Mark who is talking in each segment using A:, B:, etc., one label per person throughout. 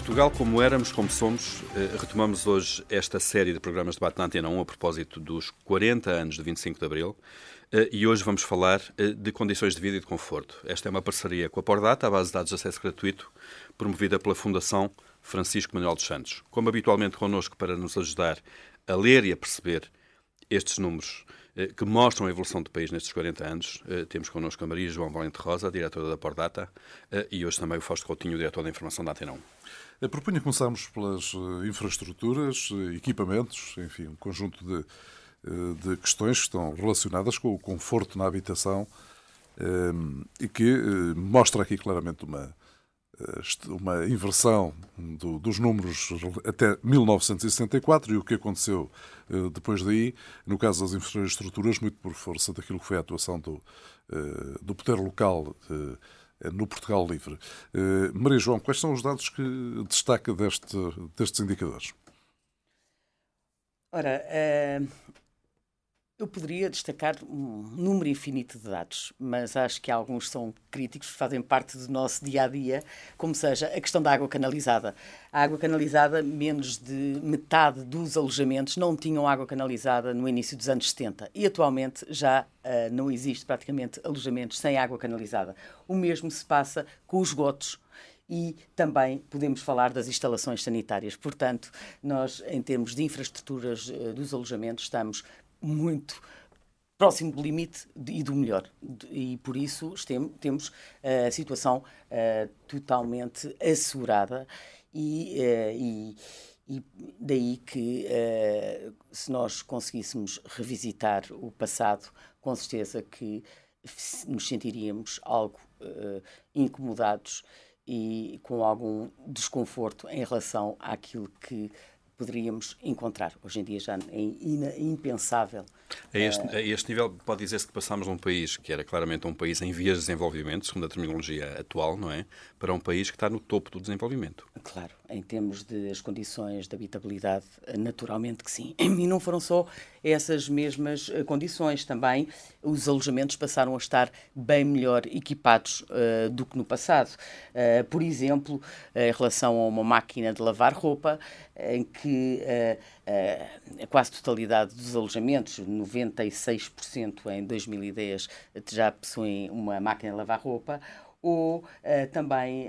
A: Portugal, como éramos, como somos, retomamos hoje esta série de programas de debate na Antena 1 a propósito dos 40 anos de 25 de Abril e hoje vamos falar de condições de vida e de conforto. Esta é uma parceria com a Pordata, a base de dados de acesso gratuito, promovida pela Fundação Francisco Manuel dos Santos. Como habitualmente connosco para nos ajudar a ler e a perceber estes números que mostram a evolução do país nestes 40 anos, temos connosco a Maria João Valente Rosa, diretora da Pordata, e hoje também o Fausto Coutinho, diretor da Informação da Antena 1.
B: Propunha começarmos pelas infraestruturas, equipamentos, enfim, um conjunto de questões que estão relacionadas com o conforto na habitação e que mostra aqui claramente uma inversão dos números até 1974 e o que aconteceu depois daí, no caso das infraestruturas, muito por força daquilo que foi a atuação do poder local no Portugal Livre. Maria João, quais são os dados que destaca destes indicadores?
C: Ora, eu poderia destacar um número infinito de dados, mas acho que alguns são críticos, fazem parte do nosso dia-a-dia, como seja a questão da água canalizada. A água canalizada, menos de metade dos alojamentos não tinham água canalizada no início dos anos 70 e atualmente já não existe praticamente alojamentos sem água canalizada. O mesmo se passa com os esgotos. E também podemos falar das instalações sanitárias. Portanto, nós, em termos de infraestruturas dos alojamentos, estamos muito próximo do limite e do melhor. E, por isso, temos a situação totalmente assegurada e daí que, se nós conseguíssemos revisitar o passado, com certeza que nos sentiríamos algo incomodados e com algum desconforto em relação àquilo que poderíamos encontrar. Hoje em dia já é impensável.
A: A este nível, pode dizer-se que passámos de um país que era claramente um país em vias de desenvolvimento, segundo a terminologia atual, não é? Para um país que está no topo do desenvolvimento.
C: Claro, em termos das condições de habitabilidade, naturalmente que sim. E não foram só essas mesmas condições. Também os alojamentos passaram a estar bem melhor equipados do que no passado. Por exemplo, em relação a uma máquina de lavar roupa, em que a quase totalidade dos alojamentos, 96% em 2010, já possuem uma máquina de lavar roupa, ou também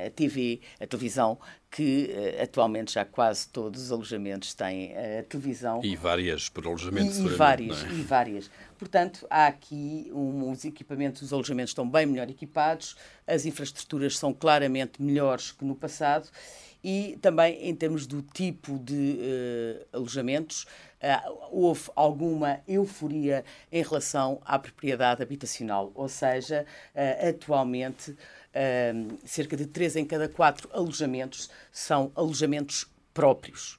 C: a televisão, que atualmente já quase todos os alojamentos têm televisão.
A: E várias por alojamento,
C: E várias. Portanto, há aqui os equipamentos, os alojamentos estão bem melhor equipados, as infraestruturas são claramente melhores que no passado e também em termos do tipo de alojamentos, houve alguma euforia em relação à propriedade habitacional, ou seja, atualmente cerca de 3 em cada 4 alojamentos são alojamentos próprios.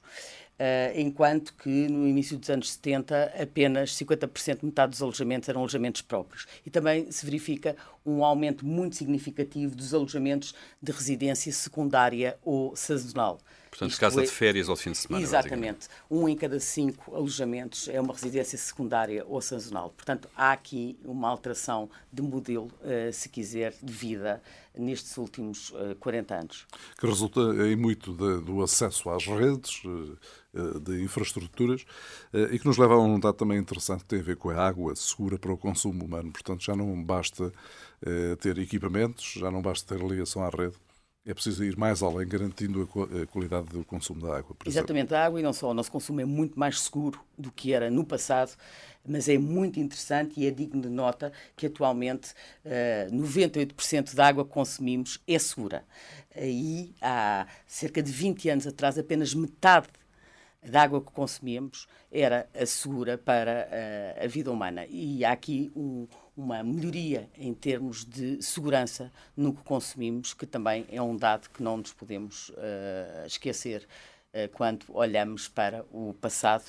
C: Enquanto que no início dos anos 70 apenas 50%, metade dos alojamentos eram alojamentos próprios. E também se verifica um aumento muito significativo dos alojamentos de residência secundária ou sazonal.
A: Portanto, casa de férias ao fim de semana.
C: Exatamente. 1 em cada 5 alojamentos é uma residência secundária ou sazonal. Portanto, há aqui uma alteração de modelo, se quiser, de vida nestes últimos 40 anos.
B: Que resulta em muito do acesso às redes, de infraestruturas, e que nos leva a um dado também interessante que tem a ver com a água segura para o consumo humano. Portanto, já não basta ter equipamentos, já não basta ter ligação à rede. É preciso ir mais além, garantindo a qualidade do consumo da água.
C: Exatamente, a água e não só. O nosso consumo é muito mais seguro do que era no passado, mas é muito interessante e é digno de nota que atualmente 98% da água que consumimos é segura. E há cerca de 20 anos atrás, apenas metade da água que consumíamos era segura para a vida humana. E há aqui uma melhoria em termos de segurança no que consumimos, que também é um dado que não nos podemos esquecer quando olhamos para o passado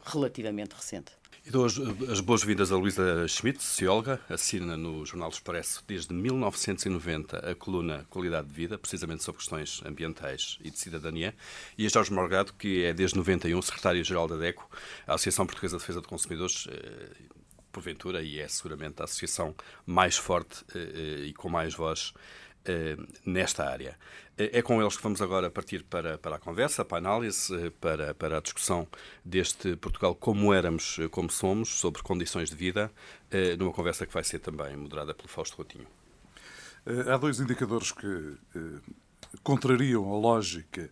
C: relativamente recente.
A: E dou as boas-vindas a Luísa Schmidt, socióloga, assina no Jornal do Expresso desde 1990 a coluna Qualidade de Vida, precisamente sobre questões ambientais e de cidadania, e a Jorge Morgado, que é desde 91 secretário-geral da DECO, a Associação Portuguesa de Defesa de Consumidores, porventura, e é seguramente a associação mais forte e com mais voz nesta área. É com eles que vamos agora partir para a conversa, para a análise, para a discussão deste Portugal como éramos, como somos, sobre condições de vida, numa conversa que vai ser também moderada pelo Fausto Coutinho.
B: Há dois indicadores que contrariam a lógica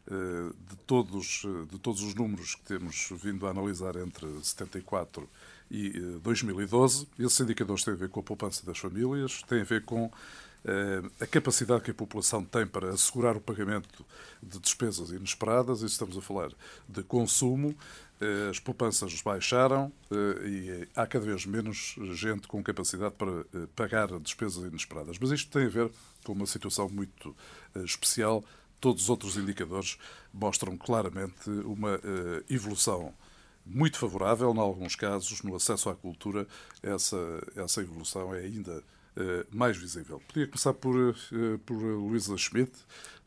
B: de todos os números que temos vindo a analisar entre 74 e 2012. Esses indicadores têm a ver com a poupança das famílias, têm a ver com a capacidade que a população tem para assegurar o pagamento de despesas inesperadas, e estamos a falar de consumo. As poupanças baixaram e há cada vez menos gente com capacidade para pagar despesas inesperadas. Mas isto tem a ver com uma situação muito especial. Todos os outros indicadores mostram claramente uma evolução muito favorável. Em alguns casos, no acesso à cultura, essa evolução é ainda mais visível. Podia começar por Luísa Schmidt,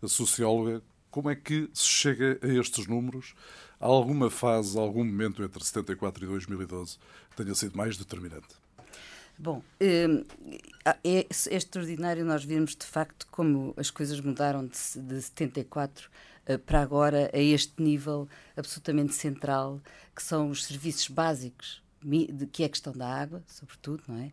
B: a socióloga. Como é que se chega a estes números? Há alguma fase, algum momento entre 74 e 2012 que tenha sido mais determinante?
D: Bom, é extraordinário nós vermos de facto como as coisas mudaram de 74 para agora, a este nível absolutamente central, que são os serviços básicos, que é a questão da água, sobretudo, não é?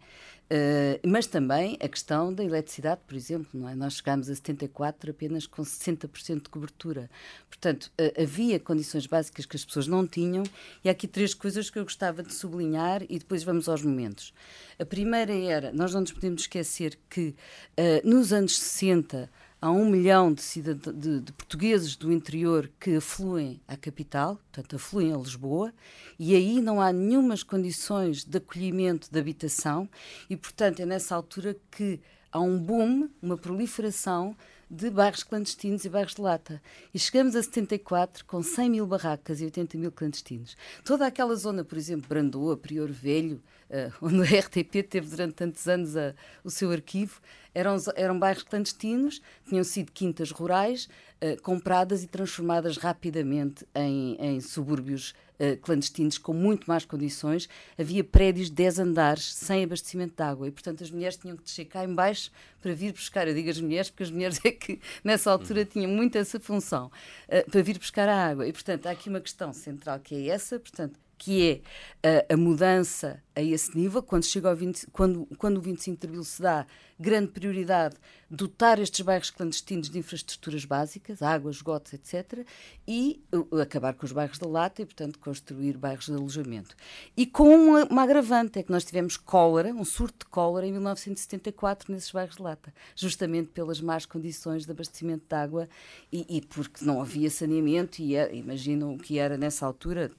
D: Mas também a questão da eletricidade, por exemplo, não é? Nós chegámos a 74 apenas com 60% de cobertura. Portanto, havia condições básicas que as pessoas não tinham, e há aqui três coisas que eu gostava de sublinhar e depois vamos aos momentos. A primeira era, nós não nos podemos esquecer que nos anos 60 há 1 milhão de portugueses do interior que afluem à capital, portanto, afluem a Lisboa, e aí não há nenhumas condições de acolhimento, de habitação, e, portanto, é nessa altura que há um boom, uma proliferação de bairros clandestinos e bairros de lata. E chegamos a 74 com 100 mil barracas e 80 mil clandestinos. Toda aquela zona, por exemplo, Brandoa, Prior Velho, onde a RTP teve durante tantos anos o seu arquivo, eram bairros clandestinos, tinham sido quintas rurais, compradas e transformadas rapidamente em subúrbios clandestinos com muito más condições. Havia prédios de 10 andares sem abastecimento de água e, portanto, as mulheres tinham que descer cá em baixo para vir buscar. Eu digo as mulheres porque as mulheres é que nessa altura tinham muito essa função, para vir buscar a água. E, portanto, há aqui uma questão central que é essa, portanto, que é a mudança a esse nível. Quando chega quando o 25 de Abril se dá, grande prioridade dotar estes bairros clandestinos de infraestruturas básicas, água, esgotos, etc., e acabar com os bairros da lata e, portanto, construir bairros de alojamento. E com uma agravante, é que nós tivemos cólera, um surto de cólera em 1974 nesses bairros de lata, justamente pelas más condições de abastecimento de água e porque não havia saneamento e imaginam o que era nessa altura.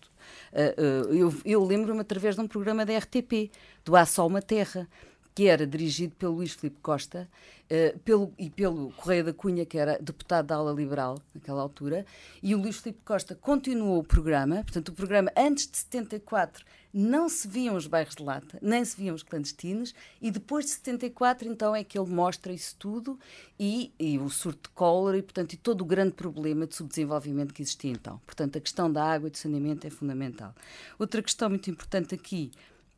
D: Eu lembro-me através de um programa da RTP, do Há Só Uma Terra, que era dirigido pelo Luís Filipe Costa pelo Correia da Cunha, que era deputado da ala liberal naquela altura, e o Luís Filipe Costa continuou o programa. Portanto, o programa antes de 74 não se viam os bairros de lata, nem se viam os clandestinos, e depois de 74 então é que ele mostra isso tudo e o surto de cólera e todo o grande problema de subdesenvolvimento que existia então. Portanto, a questão da água e do saneamento é fundamental. Outra questão muito importante aqui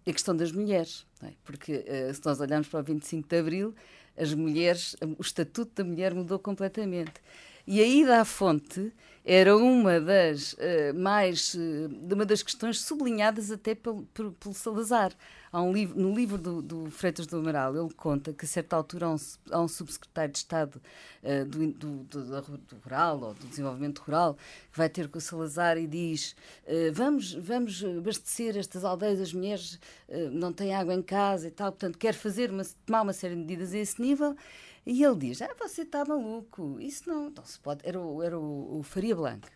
D: é a questão das mulheres, não é? Porque se nós olharmos para o 25 de Abril, as mulheres, o estatuto da mulher mudou completamente. E a ida à fonte era uma das questões sublinhadas até pelo Salazar. No livro do Freitas do Amaral, ele conta que a certa altura há um subsecretário de Estado do Rural, ou do Desenvolvimento Rural, que vai ter com o Salazar e diz: vamos abastecer estas aldeias, as mulheres não têm água em casa e tal, portanto quer tomar uma série de medidas a esse nível. E ele diz: você está maluco, isso não se pode. Era o Faria Blanco,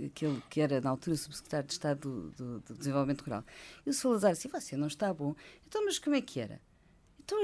D: aquele que era na altura subsecretário de Estado do Desenvolvimento Rural. E o Salazar disse: você não está bom. Então, mas como é que era? Então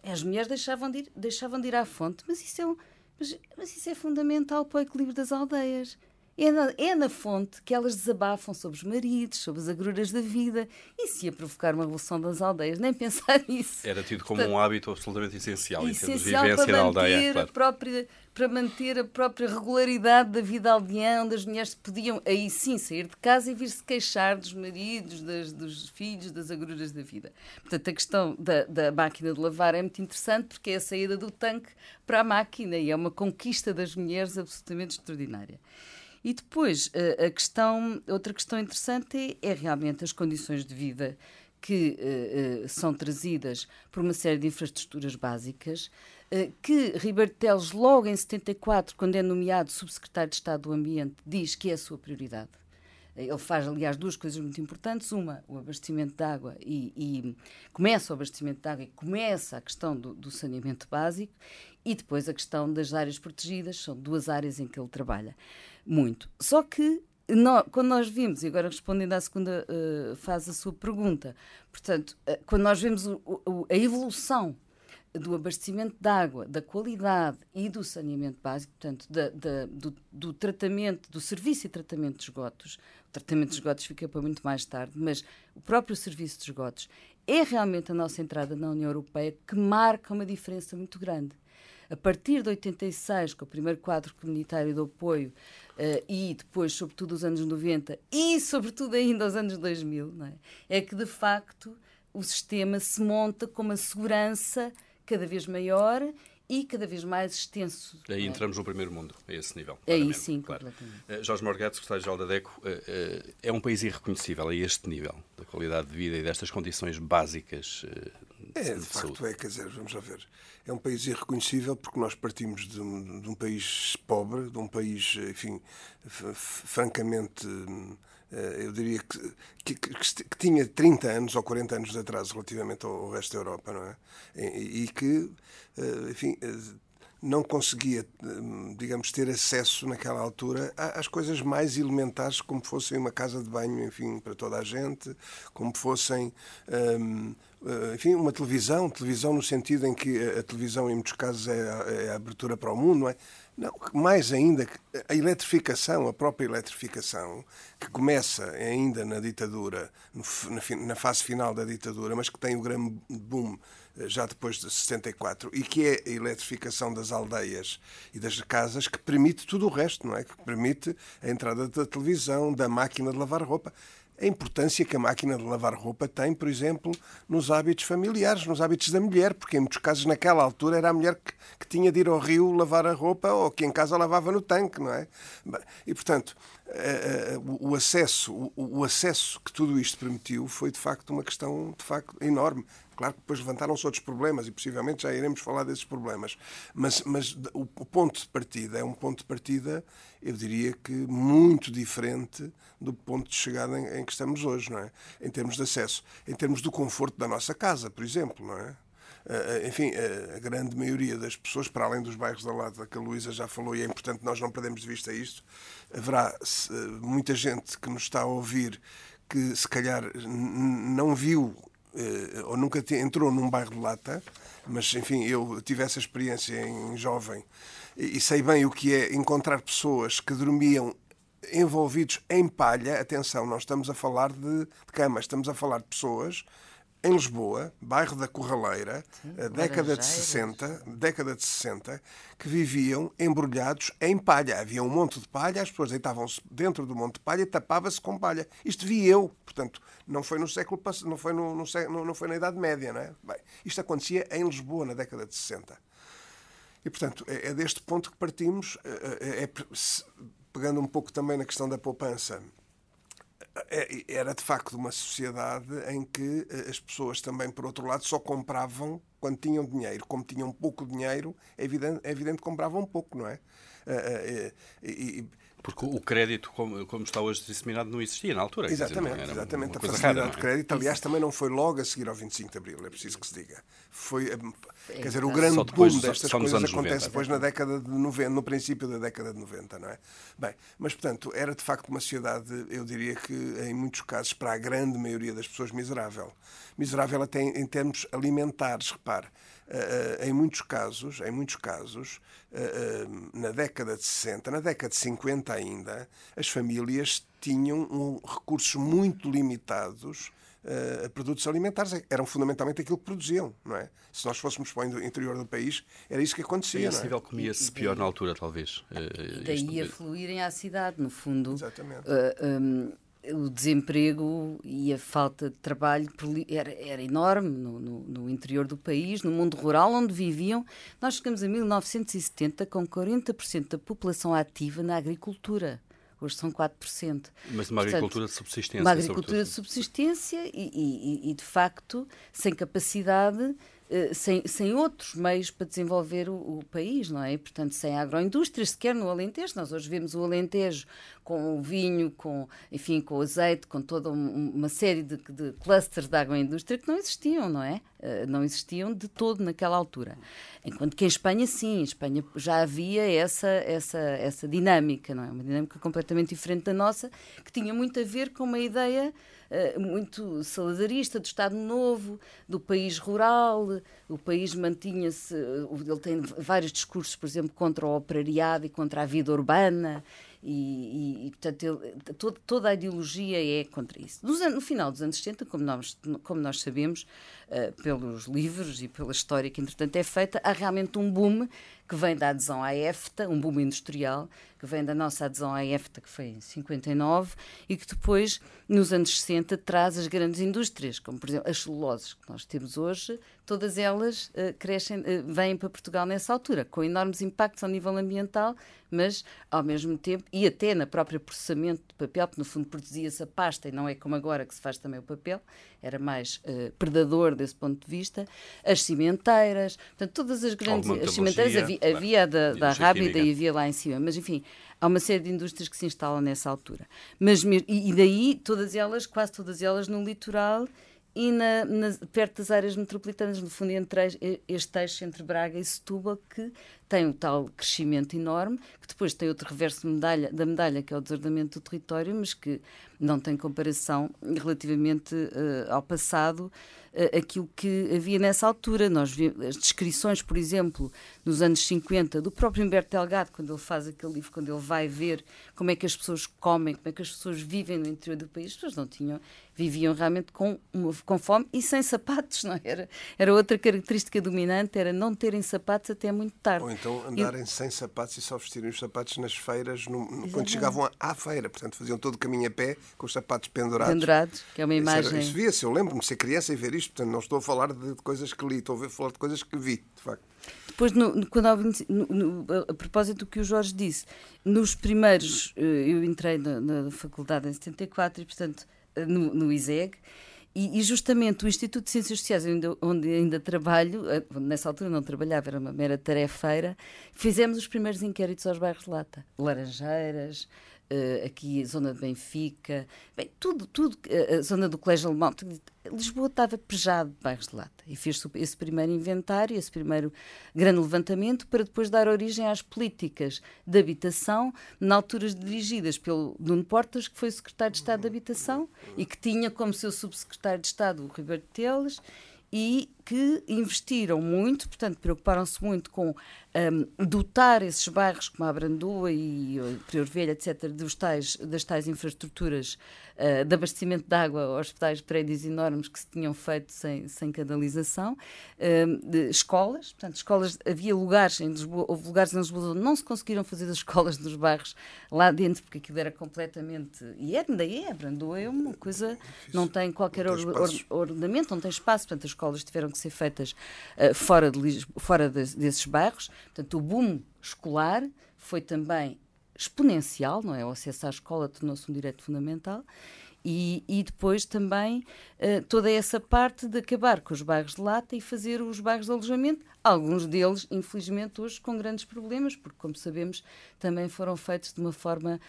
D: as mulheres deixavam de ir à fonte, mas isso é fundamental para o equilíbrio das aldeias. É na fonte que elas desabafam sobre os maridos, sobre as agruras da vida, e se ia provocar uma revolução das aldeias, nem pensar nisso.
A: Era tido como um hábito absolutamente essencial em termos de
D: Essencial
A: vivência
D: para
A: da aldeia.
D: manter,
A: Claro.
D: para manter a própria regularidade da vida aldeã, onde as mulheres podiam, aí sim, sair de casa e vir-se queixar dos maridos, dos filhos, das agruras da vida. Portanto, a questão da máquina de lavar é muito interessante, porque é a saída do tanque para a máquina, e é uma conquista das mulheres absolutamente extraordinária. E depois, outra questão interessante é realmente as condições de vida que são trazidas por uma série de infraestruturas básicas, que Ribeiro Teles, logo em 74, quando é nomeado subsecretário de Estado do Ambiente, diz que é a sua prioridade. Ele faz, aliás, duas coisas muito importantes. Uma, o abastecimento de água, e começa o abastecimento de água e começa a questão do saneamento básico, e depois a questão das áreas protegidas. São duas áreas em que ele trabalha muito. Só que, quando nós vimos, e agora respondendo à segunda fase da sua pergunta, portanto, quando nós vemos a evolução do abastecimento de água, da qualidade e do saneamento básico, portanto, do tratamento, do serviço e tratamento de esgotos. O tratamento de esgotos fica para muito mais tarde, mas o próprio serviço de esgotos é realmente a nossa entrada na União Europeia que marca uma diferença muito grande. A partir de 86, com o primeiro quadro comunitário de apoio, e depois, sobretudo, os anos 90 e, sobretudo, ainda os anos 2000, não é? É que, de facto, o sistema se monta com uma segurança cada vez maior e cada vez mais extenso.
A: Aí entramos no primeiro mundo, a esse nível.
D: Aí sim,
A: claro.
D: completamente.
A: Jorge Morgado, secretário-geral da DECO, é um país irreconhecível a este nível da qualidade de vida e destas condições básicas
E: de facto
A: saúde.
E: quer dizer, vamos lá ver. É um país irreconhecível porque nós partimos de um país pobre, de um país, enfim, francamente, eu diria que tinha 30 anos ou 40 anos de atraso relativamente ao resto da Europa, não é? E que, enfim, não conseguia, digamos, ter acesso naquela altura às coisas mais elementares, como fossem uma casa de banho, enfim, para toda a gente, como fossem, enfim, uma televisão no sentido em que a televisão, em muitos casos, é a abertura para o mundo, não é? Não, mais ainda, a eletrificação, a própria eletrificação, que começa ainda na ditadura, na fase final da ditadura, mas que tem o grande boom já depois de 74, e que é a eletrificação das aldeias e das casas, que permite tudo o resto, não é? Que permite a entrada da televisão, da máquina de lavar roupa. A importância que a máquina de lavar roupa tem, por exemplo, nos hábitos familiares, nos hábitos da mulher, porque em muitos casos naquela altura era a mulher que tinha de ir ao rio lavar a roupa ou que em casa lavava no tanque, não é? E, portanto, o acesso que tudo isto permitiu foi, de facto, uma questão enorme. Claro que depois levantaram-se outros problemas e possivelmente já iremos falar desses problemas. Mas o ponto de partida é um ponto de partida, eu diria que muito diferente do ponto de chegada em que estamos hoje, não é? Em termos de acesso. Em termos do conforto da nossa casa, por exemplo, não é? Enfim, a grande maioria das pessoas, para além dos bairros da lado, que a Luísa já falou, e é importante nós não perdemos de vista isto, haverá muita gente que nos está a ouvir que se calhar não viu ou nunca entrou num bairro de lata, mas, enfim, eu tive essa experiência em jovem e sei bem o que é encontrar pessoas que dormiam envolvidos em palha. Atenção, não estamos a falar de camas, estamos a falar de pessoas em Lisboa, bairro da Corraleira, década de 60, que viviam embrulhados em palha. Havia um monte de palha, as pessoas deitavam-se dentro do monte de palha e tapava-se com palha. Isto vi eu, portanto, não foi no século passado, não foi na Idade Média, não é? Bem, isto acontecia em Lisboa na década de 60. E, portanto, é deste ponto que partimos, pegando um pouco também na questão da poupança. Era de facto uma sociedade em que as pessoas também, por outro lado, só compravam quando tinham dinheiro. Como tinham pouco dinheiro, é evidente que compravam pouco, não é?
A: Porque o crédito, como está hoje disseminado, não existia na altura.
E: Exatamente,
A: dizer,
E: exatamente. A
A: rara,
E: facilidade
A: não é?
E: de crédito, aliás, também não foi logo a seguir ao 25 de Abril, é preciso que se diga. Quer dizer, o grande boom destas coisas acontece depois na década de 90, no princípio da década de 90, não é? Bem, mas, portanto, era de facto uma sociedade, eu diria que, em muitos casos, para a grande maioria das pessoas, miserável. Miserável até em termos alimentares, repare. em muitos casos, na década de 60, na década de 50 ainda, as famílias tinham recursos muito limitados a produtos alimentares. Eram fundamentalmente aquilo que produziam, não é? Se nós fôssemos para o interior do país, era isso que acontecia.
A: Esse nível comia-se pior na altura, talvez.
D: Daí a fluírem à cidade, no fundo.
E: Exatamente.
D: O desemprego e a falta de trabalho era enorme no interior do país, no mundo rural onde viviam. Nós chegamos a 1970 com 40% da população ativa na agricultura. Hoje são 4%.
A: Mas uma agricultura de subsistência.
D: Uma agricultura de subsistência e, de facto, sem capacidade, sem outros meios para desenvolver o país, não é? Portanto, sem agroindústria, sequer no Alentejo. Nós hoje vemos o Alentejo com o vinho, com o azeite, com toda uma série de clusters de agroindústria que não existiam, não é? Não existiam de todo naquela altura. Enquanto que em Espanha, sim, em Espanha já havia essa dinâmica, não é? Uma dinâmica completamente diferente da nossa, que tinha muito a ver com uma ideia muito saladarista do Estado Novo, do país rural. O país mantinha-se, ele tem vários discursos, por exemplo, contra o operariado e contra a vida urbana. Portanto, toda a ideologia é contra isso. No final dos anos 70, como nós sabemos, pelos livros e pela história que, entretanto, é feita, há realmente um boom que vem da adesão à EFTA, um boom industrial, que vem da nossa adesão à EFTA, que foi em 59, e que depois, nos anos 60, traz as grandes indústrias, como, por exemplo, as celuloses que nós temos hoje, todas elas vêm para Portugal nessa altura, com enormes impactos ao nível ambiental, mas, ao mesmo tempo, e até na própria processamento de papel, porque, no fundo, produzia-se a pasta, e não é como agora que se faz também o papel, era mais predador desse ponto de vista, as cimenteiras, portanto, todas as grandes... As cimenteiras, havia a da Rábida e havia lá em cima, mas, enfim, há uma série de indústrias que se instalam nessa altura. E daí, quase todas elas no litoral e perto das áreas metropolitanas, no fundo, entre este eixo entre Braga e Setúbal, que tem um tal crescimento enorme, que depois tem outro reverso da medalha, que é o desordamento do território, mas que não tem comparação relativamente ao passado, aquilo que havia nessa altura. Nós vimos as descrições, por exemplo, nos anos 50, do próprio Humberto Delgado, quando ele faz aquele livro, quando ele vai ver como é que as pessoas comem, como é que as pessoas vivem no interior do país, as pessoas viviam realmente com fome e sem sapatos, não é? Era outra característica dominante, era não terem sapatos até muito tarde.
E: Ou então andarem sem sapatos e só vestirem os sapatos nas feiras, quando chegavam à feira. Portanto, faziam todo o caminho a pé, com os sapatos pendurados.
D: Que é uma imagem...
E: Isso via-se, eu lembro-me de ser criança e ver isto. Portanto, não estou a falar de coisas que li, estou a falar de coisas que vi, de facto.
D: Depois, a propósito do que o Jorge disse, nos primeiros... Eu entrei na faculdade em 74 e, portanto, no ISEG, e justamente o Instituto de Ciências Sociais, onde ainda trabalho, nessa altura não trabalhava, era uma mera tarefeira, fizemos os primeiros inquéritos aos bairros de Lata. Laranjeiras, aqui a zona de Benfica, bem, tudo, a zona do Colégio Alemão. Lisboa estava pejado de bairros de Lata e fez esse primeiro inventário, esse primeiro grande levantamento, para depois dar origem às políticas de habitação, na altura dirigidas pelo Nuno Portas, que foi secretário de Estado de Habitação e que tinha como seu subsecretário de Estado o Ribeiro Teles, e que investiram muito, portanto, preocuparam-se muito com dotar esses bairros como a Brandoa e Prior Velho, etc., das tais infraestruturas de abastecimento de água, hospitais, prédios enormes que se tinham feito sem canalização, de escolas, portanto, havia lugares em Lisboa, houve lugares em Lisboa onde não se conseguiram fazer as escolas dos bairros lá dentro, porque aquilo era completamente, e ainda é, a Brandoa é uma coisa, não tem qualquer ordenamento, não tem espaço, portanto, as escolas tiveram que ser feitas fora desses bairros. Portanto, o boom escolar foi também exponencial, não é? O acesso à escola tornou-se um direito fundamental. E depois também toda essa parte de acabar com os bairros de Lata e fazer os bairros de alojamento, alguns deles, infelizmente, hoje com grandes problemas, porque, como sabemos, também foram feitos de uma forma,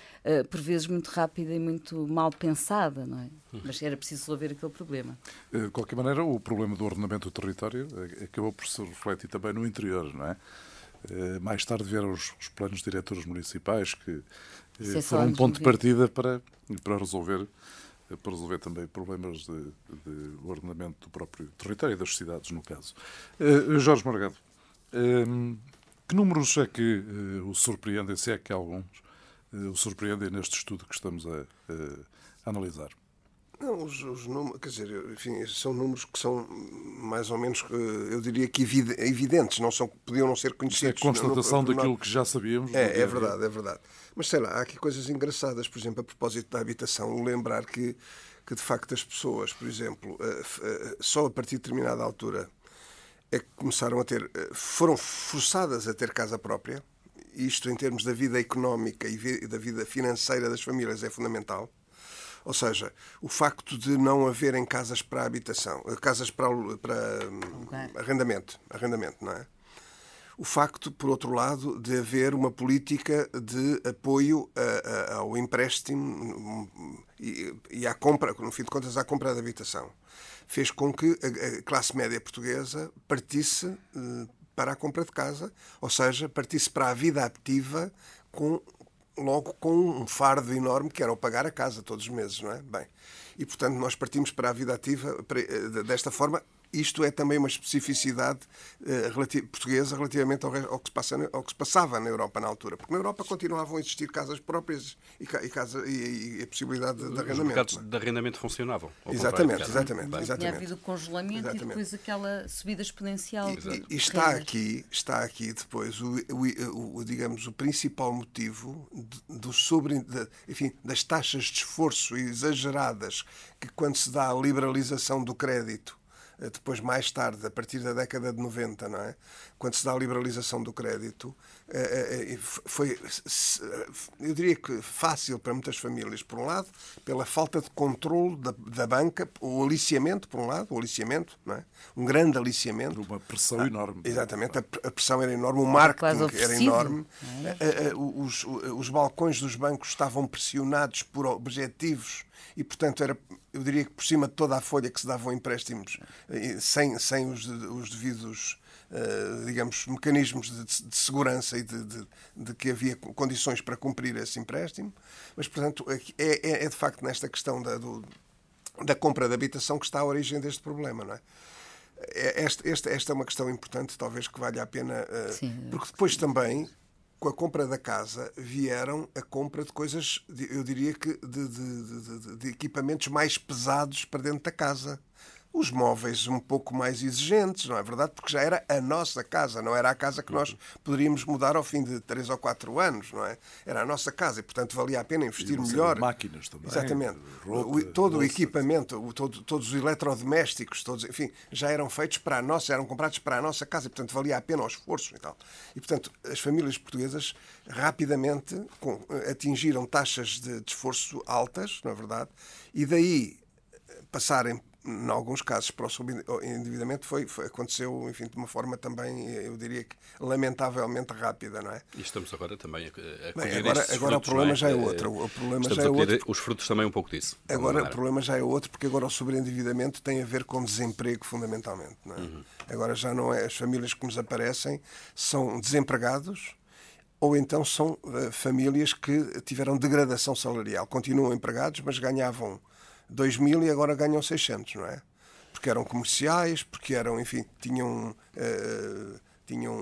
D: por vezes, muito rápida e muito mal pensada, não é? Mas era preciso resolver aquele problema.
B: De qualquer maneira, o problema do ordenamento do território acabou por se refletir também no interior, não é? Mais tarde vieram os planos diretores municipais, que foram um ponto de partida para resolver para resolver também problemas de ordenamento do próprio território e das cidades, no caso. Jorge Morgado, que números é que o surpreendem, se é que alguns o surpreendem neste estudo que estamos a analisar?
E: Não, os números, quer dizer, enfim, são números que são mais ou menos, eu diria que evidentes, podiam não ser conhecidos.
B: É a constatação daquilo que já sabíamos.
E: É verdade, é verdade. Mas sei lá, há aqui coisas engraçadas, por exemplo, a propósito da habitação, lembrar que de facto as pessoas, por exemplo, só a partir de determinada altura é que começaram a foram forçadas a ter casa própria. Isto, em termos da vida económica e da vida financeira das famílias, é fundamental. Ou seja, o facto de não haverem casas para habitação, casas para arrendamento, não é? O facto, por outro lado, de haver uma política de apoio ao empréstimo e à compra, no fim de contas, à compra de habitação, fez com que a classe média portuguesa partisse para a compra de casa, ou seja, partisse para a vida ativa logo com um fardo enorme que era o pagar a casa todos os meses, não é? Bem, e portanto nós partimos para a vida ativa desta forma. Isto é também uma especificidade portuguesa relativamente ao que se passava na Europa na altura. Porque na Europa continuavam a existir casas próprias e a possibilidade de arrendamento.
A: Os mercados de arrendamento funcionavam.
E: Exatamente.
D: Tinha havido o congelamento e depois aquela subida exponencial.
E: E está aqui depois digamos, o principal motivo das taxas de esforço exageradas que, quando se dá a liberalização do crédito, depois, mais tarde, a partir da década de 90, não é? Quando se dá a liberalização do crédito, foi, eu diria que fácil para muitas famílias, por um lado, pela falta de controle da banca, o aliciamento, por um lado, não é? Um grande aliciamento.
B: Uma pressão enorme.
E: Exatamente, a pressão era enorme, o marketing era enorme, os balcões dos bancos estavam pressionados por objetivos e, portanto, eu diria que por cima de toda a folha que se davam empréstimos, sem os devidos, digamos, mecanismos de segurança e de que havia condições para cumprir esse empréstimo. Mas, portanto, é de facto nesta questão da compra de habitação que está a origem deste problema, não é? Esta é uma questão importante, talvez que valha a pena, porque depois também, com a compra da casa, vieram a compra de coisas, eu diria que de equipamentos mais pesados para dentro da casa. Os móveis um pouco mais exigentes, não é verdade? Porque já era a nossa casa, não era a casa que nós poderíamos mudar ao fim de 3 ou 4 anos, não é? Era a nossa casa e, portanto, valia a pena investir melhor.
B: Máquinas também.
E: Exatamente. Todo o equipamento, todos os eletrodomésticos, enfim, já eram feitos para a nossa, eram comprados para a nossa casa e, portanto, valia a pena o esforço e tal. E, portanto, as famílias portuguesas rapidamente atingiram taxas de esforço altas, não é verdade? E daí passarem, em alguns casos, para o subendividamento aconteceu, enfim, de uma forma também, eu diria que lamentavelmente rápida, não é?
A: E estamos agora também a
E: agora o problema já é outro.
A: Estamos a colher os frutos também um pouco disso.
E: Agora o problema já é outro, porque agora o sobreendividamento tem a ver com desemprego, fundamentalmente, não é? Agora já não é, as famílias que nos aparecem são desempregados, ou então são famílias que tiveram degradação salarial. Continuam empregados, mas ganhavam 2.000 e agora ganham 600, não é? Porque eram comerciais, porque eram, enfim, tinham,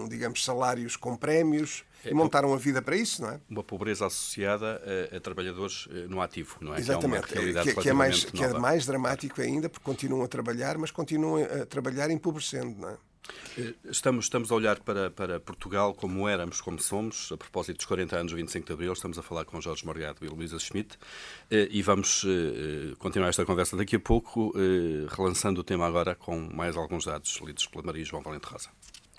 E: digamos, salários com prémios e montaram a vida para isso, não é?
A: Uma pobreza associada a trabalhadores no ativo, não é?
E: Exatamente, que é mais dramático ainda, porque continuam a trabalhar, mas continuam a trabalhar empobrecendo, não é?
A: Estamos a olhar para Portugal como éramos, como somos, a propósito dos 40 anos do 25 de Abril. Estamos a falar com Jorge Morgado e Luísa Schmidt e vamos continuar esta conversa daqui a pouco, relançando o tema agora com mais alguns dados lidos pela Maria João Valente Rosa.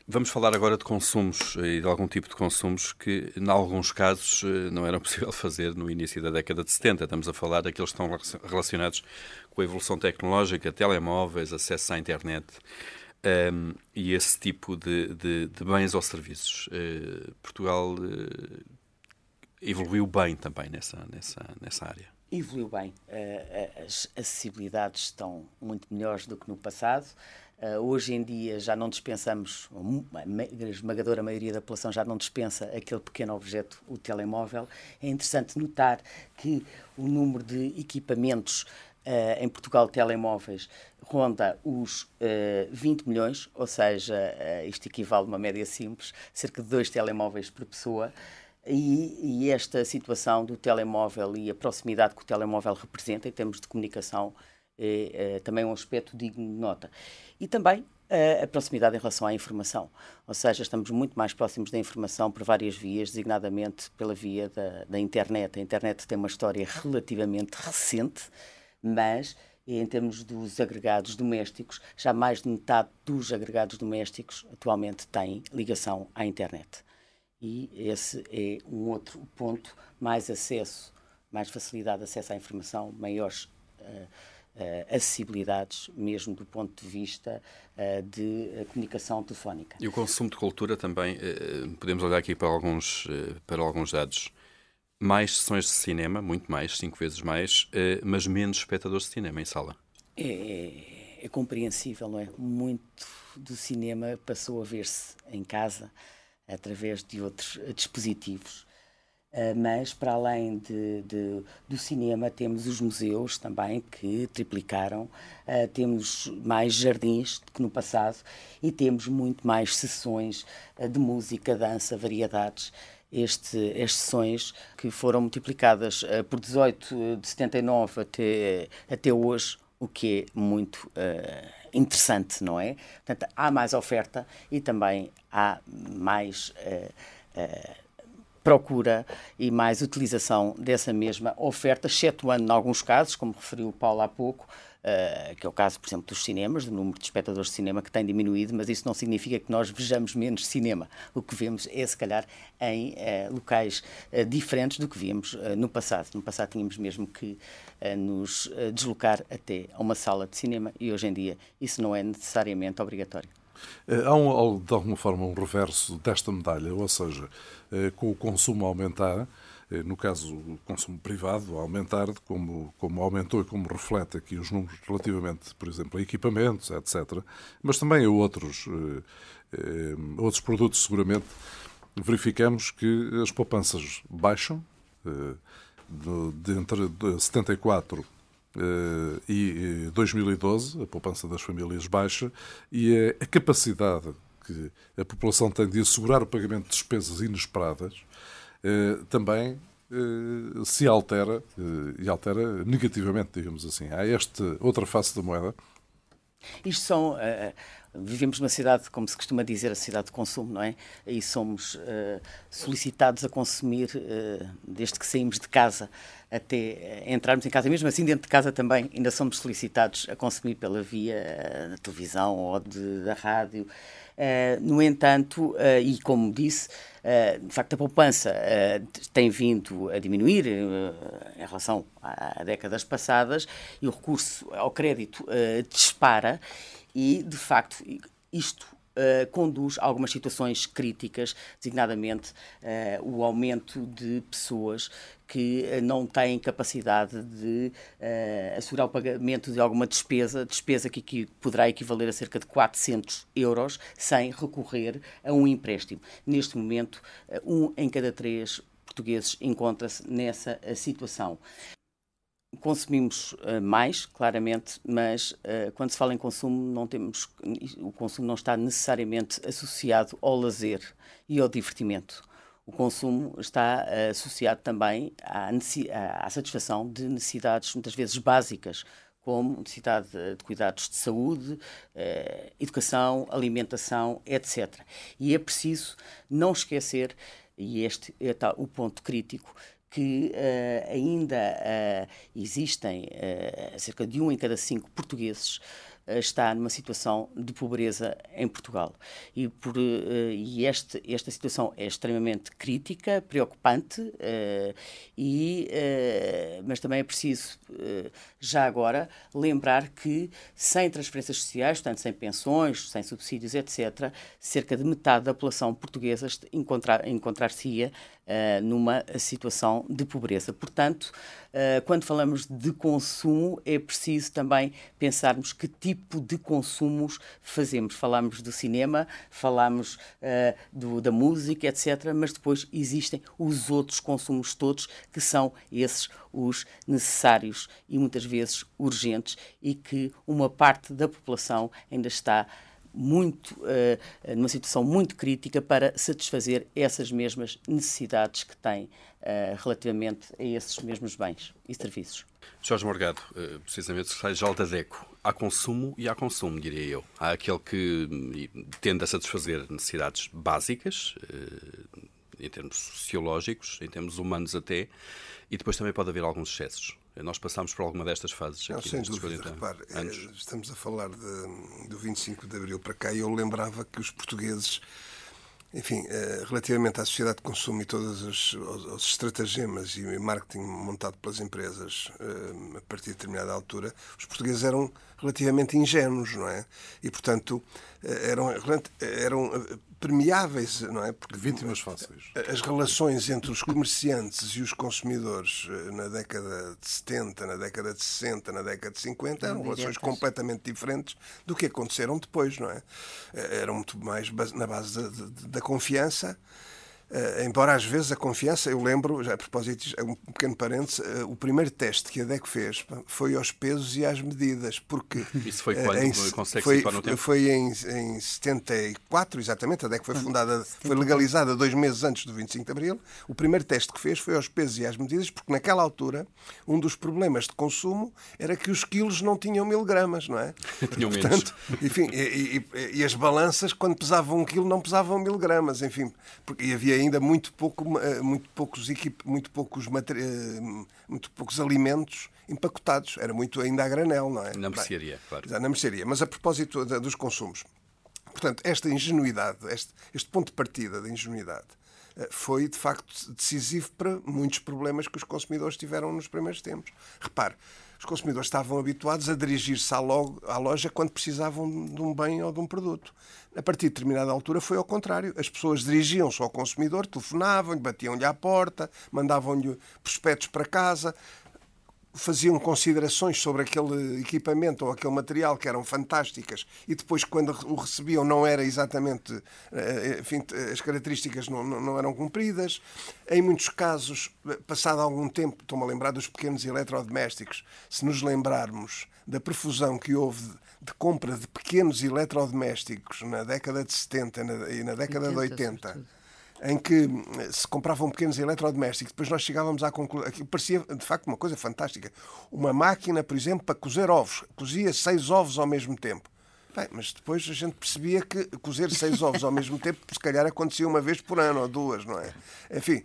A: Vamos falar agora de consumos e de algum tipo de consumos que, em alguns casos, não era possível fazer no início da década de 70. Estamos a falar daqueles que estão relacionados com a evolução tecnológica, telemóveis, acesso à internet. E esse tipo de bens ou serviços. Portugal evoluiu bem também nessa área.
C: Evoluiu bem. As acessibilidades estão muito melhores do que no passado. Hoje em dia já não dispensamos, a esmagadora maioria da população já não dispensa aquele pequeno objeto, o telemóvel. É interessante notar que o número de equipamentos em Portugal, telemóveis, ronda os 20 milhões, ou seja, isto equivale a uma média simples, cerca de 2 telemóveis por pessoa. E esta situação do telemóvel e a proximidade que o telemóvel representa em termos de comunicação é também um aspecto digno de nota. E também a proximidade em relação à informação. Ou seja, estamos muito mais próximos da informação por várias vias, designadamente pela via da internet. A internet tem uma história relativamente recente, mas em termos dos agregados domésticos, já mais de metade dos agregados domésticos atualmente têm ligação à internet. E esse é um outro ponto, mais acesso, mais facilidade de acesso à informação, maiores acessibilidades, mesmo do ponto de vista de comunicação telefónica.
A: E o consumo de cultura também, podemos olhar aqui para alguns dados. Mais sessões de cinema, muito mais, 5 vezes mais, mas menos espectadores de cinema em sala.
C: É compreensível, não é? Muito do cinema passou a ver-se em casa, através de outros dispositivos. Mas, para além do cinema, temos os museus também, que triplicaram, temos mais jardins do que no passado e temos muito mais sessões de música, dança, variedades. Estas sessões que foram multiplicadas por 18 de 79 até hoje, o que é muito interessante, não é? Portanto, há mais oferta e também há mais procura e mais utilização dessa mesma oferta, excetuando em alguns casos, como referiu o Paulo há pouco, que é o caso, por exemplo, dos cinemas, do número de espectadores de cinema que tem diminuído, mas isso não significa que nós vejamos menos cinema. O que vemos é, se calhar, em locais diferentes do que víamos no passado. No passado tínhamos mesmo que nos deslocar até a uma sala de cinema e hoje em dia isso não é necessariamente obrigatório.
B: Há, de alguma forma, um reverso desta medalha, ou seja, com o consumo a aumentar, no caso o consumo privado a aumentar, como aumentou e como reflete aqui os números relativamente, por exemplo, a equipamentos, etc., mas também a outros produtos, seguramente, verificamos que as poupanças baixam, entre 74 e 2012, a poupança das famílias baixa, e a capacidade que a população tem de assegurar o pagamento de despesas inesperadas também se altera, e altera negativamente, digamos assim. Há esta outra face da moeda.
C: Isto são... vivemos numa cidade, como se costuma dizer, a cidade de consumo, não é? E somos solicitados a consumir desde que saímos de casa até entrarmos em casa. Mesmo assim, dentro de casa também ainda somos solicitados a consumir pela via da televisão ou da rádio. No entanto, e como disse, de facto a poupança tem vindo a diminuir em relação a décadas passadas e o recurso ao crédito dispara e, de facto, isto conduz a algumas situações críticas, designadamente o aumento de pessoas que não têm capacidade de assegurar o pagamento de alguma despesa que poderá equivaler a cerca de 400 euros sem recorrer a um empréstimo. Neste momento, 1 em cada 3 portugueses encontra-se nessa situação. Consumimos mais, claramente, mas quando se fala em consumo, o consumo não está necessariamente associado ao lazer e ao divertimento. O consumo está associado também à satisfação de necessidades, muitas vezes básicas, como necessidade de cuidados de saúde, educação, alimentação, etc. E é preciso não esquecer, e este é o ponto crítico, que ainda existem cerca de 1 em cada 5 portugueses está numa situação de pobreza em Portugal. E esta situação é extremamente crítica, preocupante, mas também é preciso, já agora, lembrar que sem transferências sociais, portanto, sem pensões, sem subsídios, etc., cerca de metade da população portuguesa encontrar-se-ia numa situação de pobreza. Portanto, quando falamos de consumo, é preciso também pensarmos que tipo tipo de consumos fazemos. Falámos do cinema, falámos da música, etc., mas depois existem os outros consumos todos, que são esses os necessários e muitas vezes urgentes, e que uma parte da população ainda está numa situação muito crítica para satisfazer essas mesmas necessidades que tem relativamente a esses mesmos bens e serviços.
A: Jorge Morgado, precisamente secretário-geral da DECO. Há consumo e há consumo, diria eu. Há aquele que tende a satisfazer necessidades básicas, em termos sociológicos, em termos humanos até, e depois também pode haver alguns excessos. Nós passámos por alguma destas fases aqui.
E: Sem dúvida, repare, estamos a falar do 25 de Abril para cá, e eu lembrava que os portugueses, enfim, relativamente à sociedade de consumo e todos os estratagemas e marketing montado pelas empresas a partir de determinada altura, os portugueses eram relativamente ingênuos, não é? E, portanto, eram permeáveis, não é? Porque
B: vítimas fáceis.
E: As relações entre os comerciantes e os consumidores na década de 70, na década de 60, na década de 50 eram relações completamente diferentes do que aconteceram depois, não é? Eram muito mais na base da confiança. Embora às vezes a confiança, eu lembro, já a propósito, um pequeno parênteses, o primeiro teste que a DECO fez foi aos pesos e às medidas, porque...
A: Isso foi quando? Consegue situar no tempo?
E: Foi em 74, exatamente, a DECO foi fundada, foi legalizada 2 meses antes do 25 de Abril. O primeiro teste que fez foi aos pesos e às medidas, porque naquela altura um dos problemas de consumo era que os quilos não tinham 1000 gramas, não é?
A: Tinham menos.
E: Portanto, enfim, e as balanças, quando pesavam 1 quilo, não pesavam 1000 gramas, enfim, porque havia ainda muito poucos alimentos empacotados. Era muito ainda a granel, não é?
A: Na mercearia, claro.
E: Na mercearia. Mas a propósito dos consumos. Portanto, esta ingenuidade, este ponto de partida da ingenuidade, foi, de facto, decisivo para muitos problemas que os consumidores tiveram nos primeiros tempos. Repare, os consumidores estavam habituados a dirigir-se à loja quando precisavam de um bem ou de um produto. A partir de determinada altura foi ao contrário. As pessoas dirigiam-se ao consumidor, telefonavam-lhe, batiam-lhe à porta, mandavam-lhe prospectos para casa, faziam considerações sobre aquele equipamento ou aquele material que eram fantásticas, e depois, quando o recebiam, não era exatamente... Enfim, as características não eram cumpridas. Em muitos casos, passado algum tempo, estou-me a lembrar dos pequenos eletrodomésticos, se nos lembrarmos da profusão que houve de compra de pequenos eletrodomésticos na década de 70 e na década de 80, em que se compravam pequenos eletrodomésticos, depois nós chegávamos à conclusão... Aquilo parecia, de facto, uma coisa fantástica. Uma máquina, por exemplo, para cozer ovos. Cozia 6 ovos ao mesmo tempo. Bem, mas depois a gente percebia que cozer 6 ovos ao mesmo tempo, se calhar acontecia uma vez por ano ou 2, não é? Enfim,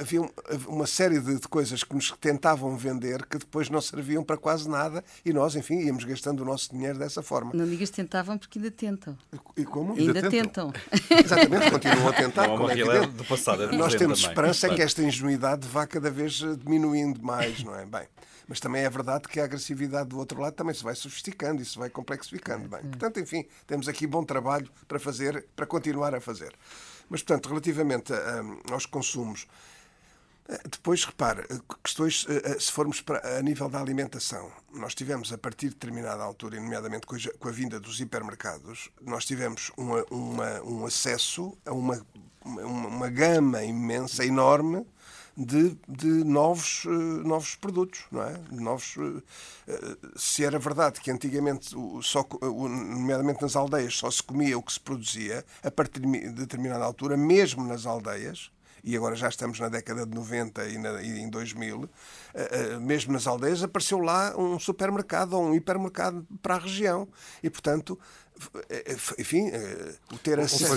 E: havia uma série de coisas que nos tentavam vender que depois não serviam para quase nada, e nós, enfim, íamos gastando o nosso dinheiro dessa forma.
D: Não digas tentavam, porque ainda tentam.
E: E como?
D: Ainda tentam.
E: Exatamente, continuam a tentar.
A: Não,
E: como é
A: realidade do passado.
E: Nós temos
A: também.
E: esperança que esta ingenuidade vá cada vez diminuindo mais, não é? Bem, mas também é verdade que a agressividade do outro lado também se vai sofisticando e se vai complexificando. Bem, portanto, enfim, temos aqui bom trabalho para fazer, para continuar a fazer. Mas, portanto, relativamente aos consumos, depois, repare, questões, se formos a nível da alimentação, nós tivemos, a partir de determinada altura, nomeadamente com a vinda dos hipermercados, nós tivemos um acesso a uma gama imensa, enorme, de novos produtos, não é? Se era verdade que antigamente, nomeadamente nas aldeias, só se comia o que se produzia, a partir de determinada altura, mesmo nas aldeias, e agora já estamos na década de 90 e em 2000, mesmo nas aldeias apareceu lá um supermercado ou um hipermercado para a região. E, portanto, enfim, o ter acesso...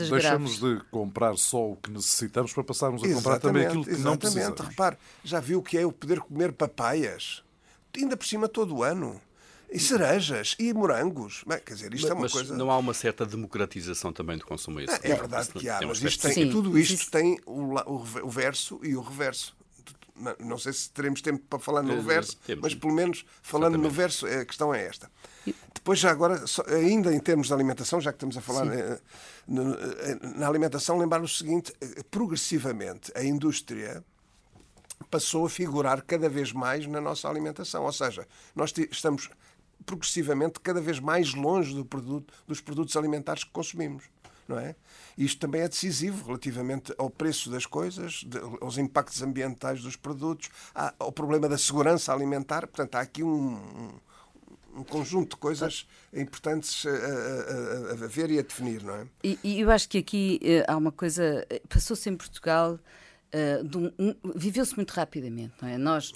B: Deixamos de comprar só o que necessitamos para passarmos a comprar também aquilo que não precisamos.
E: Repare, já viu o que é o poder comer papaias? Ainda por cima todo o ano. E cerejas, e morangos. Bem, quer dizer, isto é uma coisa...
A: não há uma certa democratização também do consumo?
E: É verdade que há, mas tudo isto tem o verso e o reverso. Não sei se teremos tempo para falar no reverso, mas pelo menos falando no verso, a questão é esta. Depois, já agora, ainda em termos de alimentação, já que estamos a falar na alimentação, lembrar o seguinte: progressivamente a indústria passou a figurar cada vez mais na nossa alimentação. Ou seja, nós estamos progressivamente cada vez mais longe dos produtos alimentares que consumimos. Não é? Isto também é decisivo relativamente ao preço das coisas, aos impactos ambientais dos produtos, ao problema da segurança alimentar. Portanto, há aqui um conjunto de coisas importantes a ver e a definir, não é?
D: E eu acho que aqui há uma coisa, passou-se em Portugal, viveu-se muito rapidamente, não é? Nós,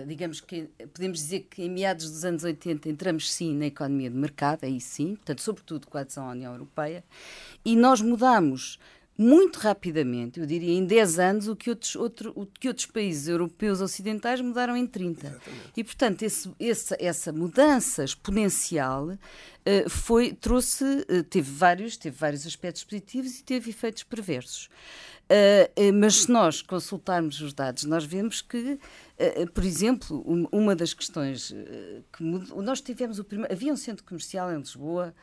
D: digamos que podemos dizer que em meados dos anos 80 entramos sim na economia de mercado, aí sim, portanto, sobretudo com a adesão à União Europeia, e nós mudamos muito rapidamente, eu diria em 10 anos, o que outros países europeus ocidentais mudaram em 30. Exatamente. E, portanto, essa mudança exponencial teve vários aspectos positivos e teve efeitos perversos. Mas se nós consultarmos os dados, nós vemos que, por exemplo, uma das questões que mudou, nós tivemos havia um centro comercial em Lisboa,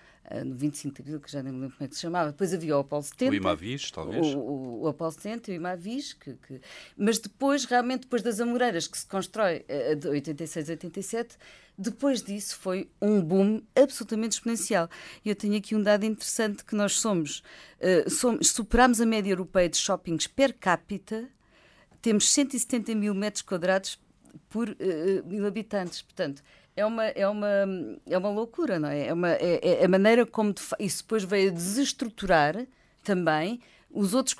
D: no 25 de Abril, que já nem me lembro como é que se chamava, depois havia o Apolo 70.
A: O Imavis, talvez.
D: O Apolo 70 e o Imavis, mas depois, realmente, depois das Amoreiras, que se constrói de 86 a 87, depois disso foi um boom absolutamente exponencial. E eu tenho aqui um dado interessante, que nós superámos a média europeia de shoppings per capita, temos 170 mil metros quadrados por 1000 habitantes, portanto, é uma loucura, não é? É a maneira como isso depois veio a desestruturar também o outro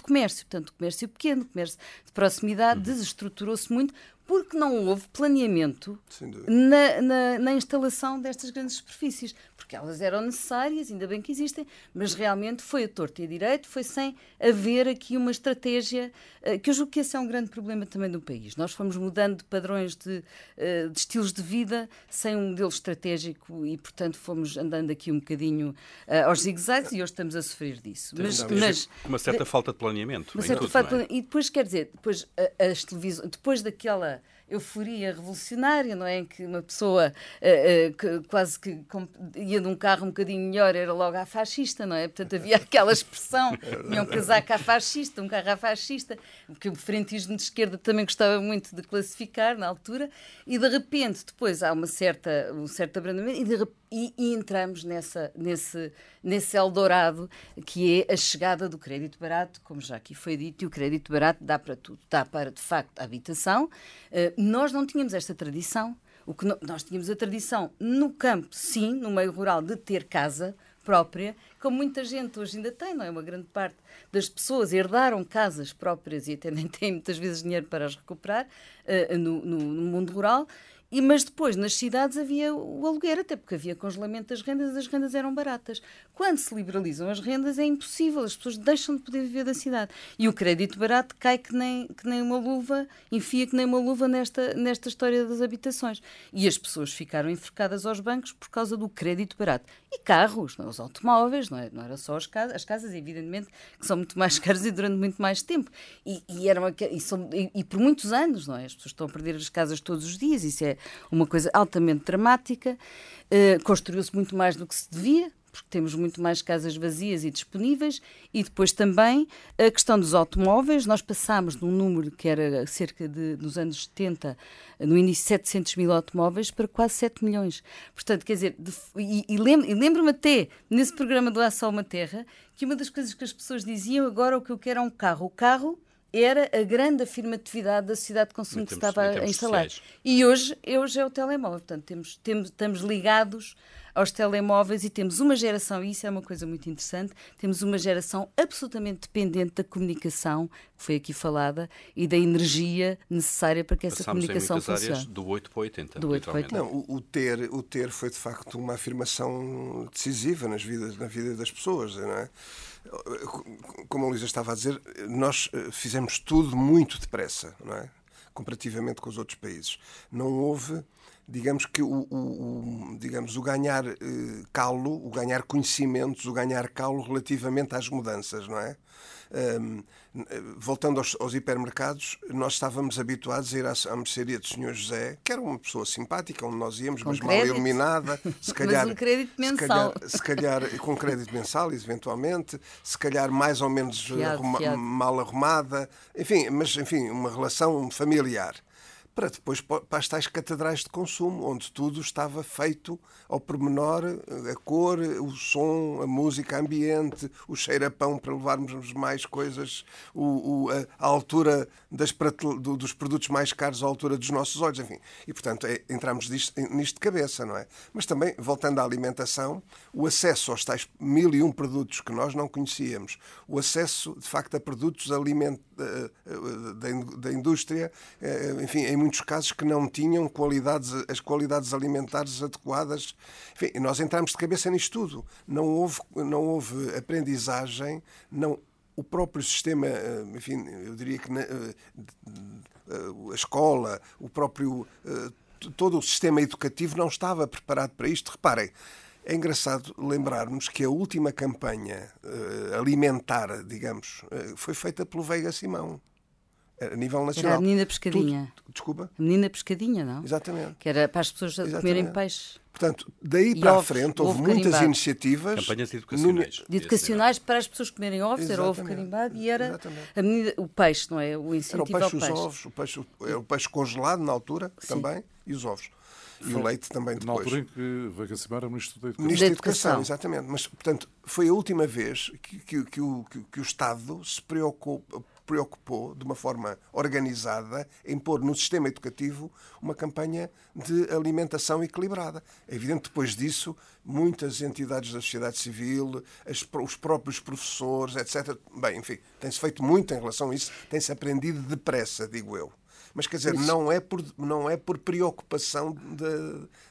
D: comércio, portanto, o comércio pequeno, o comércio de proximidade desestruturou-se muito porque não houve planeamento na instalação destas grandes superfícies, porque elas eram necessárias, ainda bem que existem, mas realmente foi a torto e a direito, foi sem haver aqui uma estratégia, que eu julgo que esse é um grande problema também do país. Nós fomos mudando de padrões de estilos de vida sem um modelo estratégico e, portanto, fomos andando aqui um bocadinho aos zigue-zagues e hoje estamos a sofrer disso.
A: Mas uma certa falta de planeamento.
D: E depois, quer dizer, as televisões, depois daquela euforia revolucionária, não é? Em que uma pessoa quase que ia num carro um bocadinho melhor, era logo à fascista, não é? Portanto, havia aquela expressão, tinha um casaco à fascista, um carro à fascista, que o frentismo de esquerda também gostava muito de classificar na altura, e de repente, depois há um certo abrandamento, e entramos nesse Eldorado, que é a chegada do crédito barato, como já aqui foi dito, e o crédito barato dá para tudo. Dá para, de facto, a habitação. Nós não tínhamos esta tradição. Nós tínhamos a tradição no campo, sim, no meio rural, de ter casa própria, como muita gente hoje ainda tem, não é? Uma grande parte das pessoas herdaram casas próprias e até nem têm muitas vezes dinheiro para as recuperar no mundo rural. Mas depois, nas cidades, havia o aluguer, até porque havia congelamento das rendas, as rendas eram baratas. Quando se liberalizam as rendas, é impossível, as pessoas deixam de poder viver da cidade. E o crédito barato cai que nem uma luva, enfia que nem uma luva nesta história das habitações. E as pessoas ficaram enforcadas aos bancos por causa do crédito barato. E carros, não, os automóveis, não era só as casas, evidentemente, que são muito mais caras e durante muito mais tempo. E por muitos anos, não é? As pessoas estão a perder as casas todos os dias, isso é uma coisa altamente dramática. Construiu-se muito mais do que se devia, porque temos muito mais casas vazias e disponíveis, e depois também a questão dos automóveis. Nós passámos de um número que era cerca nos anos 70, no início, 700 mil automóveis para quase 7 milhões. Portanto, quer dizer, lembro-me até, nesse programa do Há Só Uma Terra, que uma das coisas que as pessoas diziam, agora o que eu quero é um carro. O carro era a grande afirmatividade da sociedade de consumo que se estava a instalar. E hoje é o telemóvel. Portanto, estamos ligados aos telemóveis e temos uma geração, e isso é uma coisa muito interessante, temos uma geração absolutamente dependente da comunicação, que foi aqui falada, e da energia necessária para que essa comunicação funcione.
A: Passámos em muitas áreas do 8 para 80.
D: Do 8 para 80.
E: Não, o ter foi, de facto, uma afirmação decisiva na vida das pessoas, não é? Como a Luísa estava a dizer, nós fizemos tudo muito depressa, não é? Comparativamente com os outros países. Não houve, digamos que o ganhar calo, o ganhar conhecimentos, o ganhar calo relativamente às mudanças, não é? Voltando aos hipermercados, nós estávamos habituados a ir à mercearia do Sr. José, que era uma pessoa simpática, onde nós íamos, mas mal iluminada, se calhar,
D: mas um crédito mensal.
E: Se calhar com crédito mensal, eventualmente, se calhar mais ou menos mal arrumada, enfim, uma relação familiar. para depois para as tais catedrais de consumo, onde tudo estava feito ao pormenor, a cor, o som, a música, ambiente, o cheiro a pão para levarmos mais coisas, a altura dos produtos mais caros à altura dos nossos olhos, enfim. E, portanto, entramos nisto de cabeça, não é? Mas também, voltando à alimentação, o acesso aos tais 1001 produtos que nós não conhecíamos, o acesso, de facto, a produtos da indústria, enfim, em muitos casos que não tinham as qualidades alimentares adequadas. Enfim, nós entramos de cabeça nisto tudo. Não houve aprendizagem, o próprio sistema, enfim, eu diria que a escola, todo o sistema educativo não estava preparado para isto. Reparem, é engraçado lembrarmos que a última campanha alimentar, digamos, foi feita pelo Veiga Simão, a nível nacional.
D: Era a Menina Pescadinha.
E: Desculpa?
D: A Menina Pescadinha, não?
E: Exatamente.
D: Que era para as pessoas comerem peixe.
E: Portanto, daí para a frente houve muitas iniciativas.
A: Campanhas educacionais.
D: Para as pessoas comerem ovos, era ovo carimbado e era o peixe, não é? O incentivo ao peixe.
E: Os ovos, o peixe congelado na altura também, e os ovos. E o leite também depois.
B: Na altura em que Veiga Simão era Ministro da Educação.
E: Ministro da Educação, exatamente. Mas, portanto, foi a última vez que o Estado se preocupou de uma forma organizada em pôr no sistema educativo uma campanha de alimentação equilibrada. É evidente que depois disso muitas entidades da sociedade civil, os próprios professores, etc. Bem, enfim, tem-se feito muito em relação a isso, tem-se aprendido depressa, digo eu. Mas, quer dizer, não é por preocupação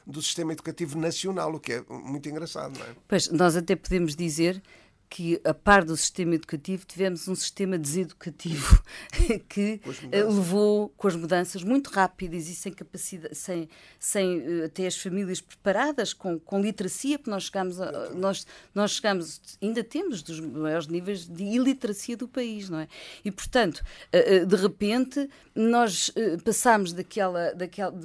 E: do sistema educativo nacional, o que é muito engraçado, não é?
D: Pois, nós até podemos dizer que, a par do sistema educativo, tivemos um sistema deseducativo que levou com as mudanças muito rápidas e sem capacidade, sem até as famílias preparadas, com literacia, porque nós chegamos, ainda temos dos maiores níveis de iliteracia do país, não é? E, portanto, de repente, nós passámos do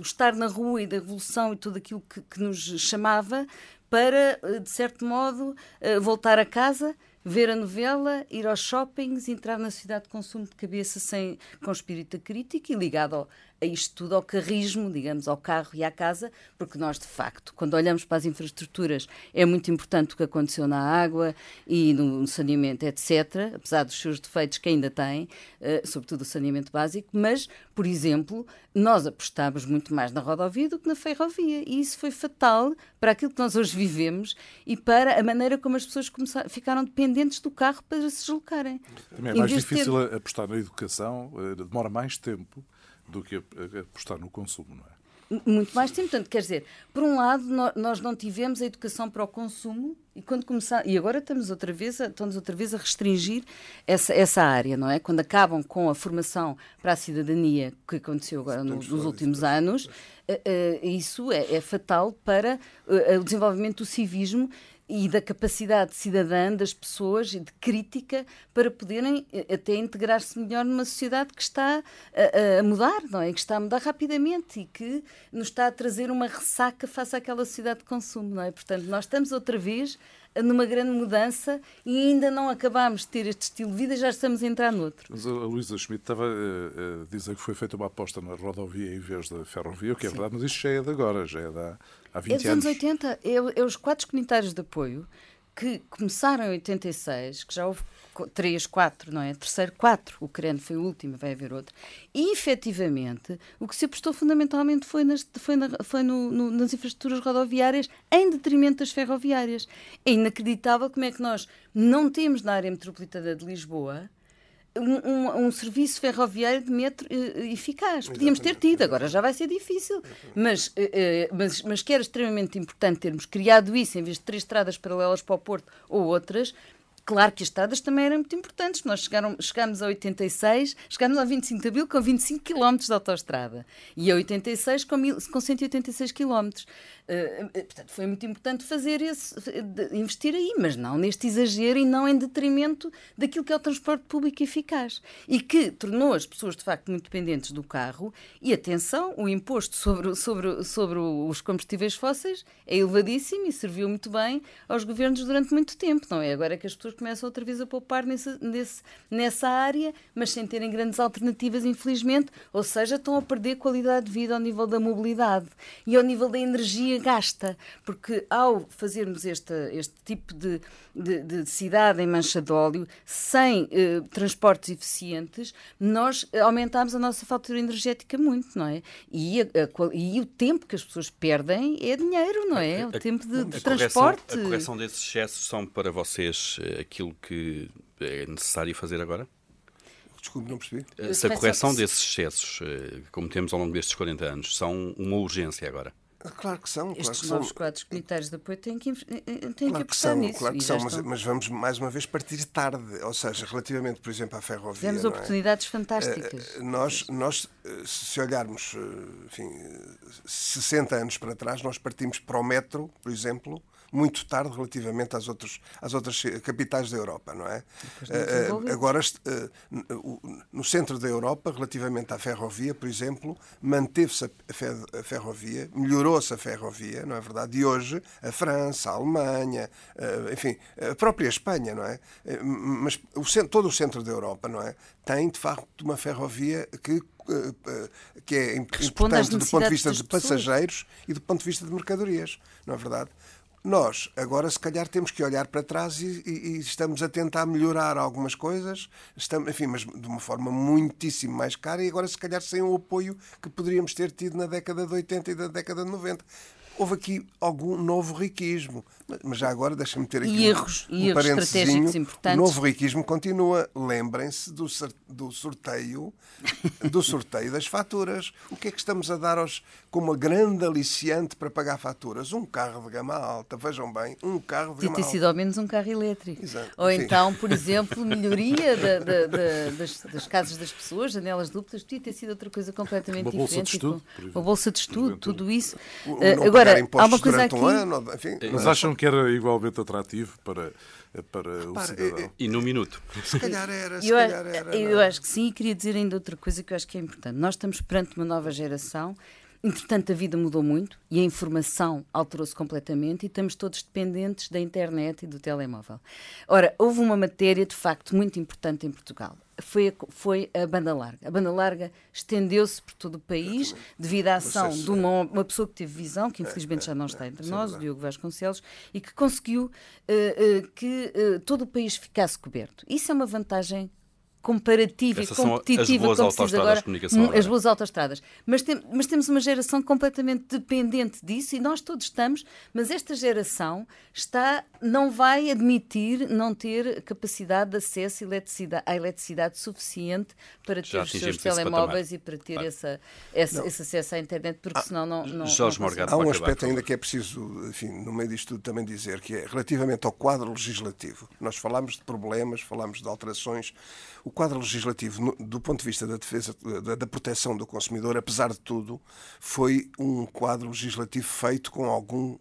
D: estar na rua e da revolução e tudo aquilo que nos chamava para, de certo modo, voltar a casa, ver a novela, ir aos shoppings, entrar na sociedade de consumo de cabeça com espírito crítico e ligado a isto tudo, ao carrismo, digamos, ao carro e à casa, porque nós, de facto, quando olhamos para as infraestruturas, é muito importante o que aconteceu na água e no saneamento, etc., apesar dos seus defeitos que ainda tem, sobretudo o saneamento básico, mas, por exemplo, nós apostámos muito mais na rodovia do que na ferrovia, e isso foi fatal para aquilo que nós hoje vivemos e para a maneira como as pessoas ficaram dependentes do carro para se deslocarem.
B: Também é mais difícil apostar na educação, demora mais tempo do que apostar no consumo, não é?
D: Muito mais tempo. Portanto, quer dizer, por um lado, nós não tivemos a educação para o consumo e agora estamos outra vez a restringir essa área, não é? Quando acabam com a formação para a cidadania, que aconteceu agora nos últimos anos, isso é fatal para o desenvolvimento do civismo e da capacidade cidadã das pessoas e de crítica para poderem até integrar-se melhor numa sociedade que está a mudar, não é? Que está a mudar rapidamente e que nos está a trazer uma ressaca face àquela sociedade de consumo, não é? Portanto, nós estamos outra vez numa grande mudança e ainda não acabámos de ter este estilo de vida e já estamos a entrar noutro.
B: Mas a Luísa Schmidt estava a dizer que foi feita uma aposta na rodovia em vez da ferrovia, o que é verdade, mas isto já é de agora, já é de há 20 anos.
D: É dos anos 80, é os quadros comunitários de apoio que começaram em 86, que já houve 3, 4, não é? Terceiro, 4, o Creno foi o último, vai haver outro. E, efetivamente, o que se apostou fundamentalmente foi nas infraestruturas rodoviárias em detrimento das ferroviárias. É inacreditável como é que nós não temos na área metropolitana de Lisboa um serviço ferroviário de metro eficaz. Podíamos ter tido, agora já vai ser difícil. Mas que era extremamente importante termos criado isso, em vez de 3 estradas paralelas para o Porto ou outras. Claro que as estradas também eram muito importantes. Nós chegámos a 86, chegámos ao 25 de Abril com 25 km de autoestrada e a 86 com 186 km. Portanto, foi muito importante investir aí, mas não neste exagero e não em detrimento daquilo que é o transporte público eficaz e que tornou as pessoas, de facto, muito dependentes do carro. E, atenção, o imposto sobre os combustíveis fósseis é elevadíssimo e serviu muito bem aos governos durante muito tempo, não é? Agora que as pessoas pessoas começam outra vez a poupar nessa área, mas sem terem grandes alternativas, infelizmente, ou seja, estão a perder qualidade de vida ao nível da mobilidade e ao nível da energia gasta, porque ao fazermos este tipo de cidade em mancha de óleo, sem transportes eficientes, nós aumentamos a nossa fatura energética muito, não é? E o tempo que as pessoas perdem é dinheiro, não é? O tempo de transporte.
A: A correção desses excessos são para vocês aquilo que é necessário fazer agora?
E: Desculpe, não percebi.
A: Se a correção desses excessos, como temos ao longo destes 40 anos, são uma urgência agora?
E: Claro que são.
D: Estes novos quadros comunitários de apoio têm que apostar nisso.
E: Claro que são, mas vamos mais uma vez partir tarde. Ou seja, relativamente, por exemplo, à ferrovia.
D: Tivemos oportunidades fantásticas.
E: Nós, se olharmos, enfim, 60 anos para trás, nós partimos para o metro, por exemplo, muito tarde relativamente às outras capitais da Europa, não é? Agora, no centro da Europa, relativamente à ferrovia, por exemplo, manteve-se a ferrovia, melhorou-se a ferrovia, não é verdade? E hoje a França, a Alemanha, enfim, a própria Espanha, não é? Mas todo o centro da Europa, não é? Tem, de facto, uma ferrovia que é importante do ponto de vista de passageiros e do ponto de vista de mercadorias, não é verdade? Nós, agora, se calhar, temos que olhar para trás e estamos a tentar melhorar algumas coisas, enfim, mas de uma forma muitíssimo mais cara e agora, se calhar, sem o apoio que poderíamos ter tido na década de 80 e da década de 90. Houve aqui algum novo riquismo, mas já agora deixa-me ter aqui um
D: estratégicos importantes.
E: O novo riquismo continua. Lembrem-se do sorteio das faturas. O que é que estamos a dar como a grande aliciante para pagar faturas? Um carro de gama alta, vejam bem, um carro de gama alta.
D: Ter sido ao menos um carro elétrico.
E: Exato.
D: Ou então, por exemplo, melhoria das casas das pessoas, janelas duplas, podia ter sido outra coisa completamente diferente. Uma bolsa de estudo, tudo isso.
E: Agora, há uma coisa aqui.
B: Mas acham que era igualmente atrativo para o cidadão?
A: E num minuto.
E: Se calhar era.
D: Eu acho que sim, e queria dizer ainda outra coisa que eu acho que é importante. Nós estamos perante uma nova geração. Entretanto, a vida mudou muito e a informação alterou-se completamente e estamos todos dependentes da internet e do telemóvel. Ora, houve uma matéria, de facto, muito importante em Portugal. Foi a banda larga. A banda larga estendeu-se por todo o país devido à ação de uma pessoa que teve visão, que infelizmente já não está entre nós, o Diogo Vasconcelos, e que conseguiu que todo o país ficasse coberto. Isso é uma vantagem comparativa
A: Essas
D: e competitiva,
A: são as boas autoestradas
D: agora,
A: de comunicação.
D: as boas autoestradas. Mas temos uma geração completamente dependente disso e nós todos estamos, mas esta geração não vai admitir não ter capacidade de acesso à eletricidade suficiente para ter os seus telemóveis e para ter esse acesso à internet, porque senão não
A: Jorge Morgado,
E: há um aspecto ainda que é preciso, enfim, no meio disto tudo também dizer, que é relativamente ao quadro legislativo. Nós falámos de problemas, falámos de alterações. O quadro legislativo, do ponto de vista da defesa, da proteção do consumidor, apesar de tudo, foi um quadro legislativo feito com algum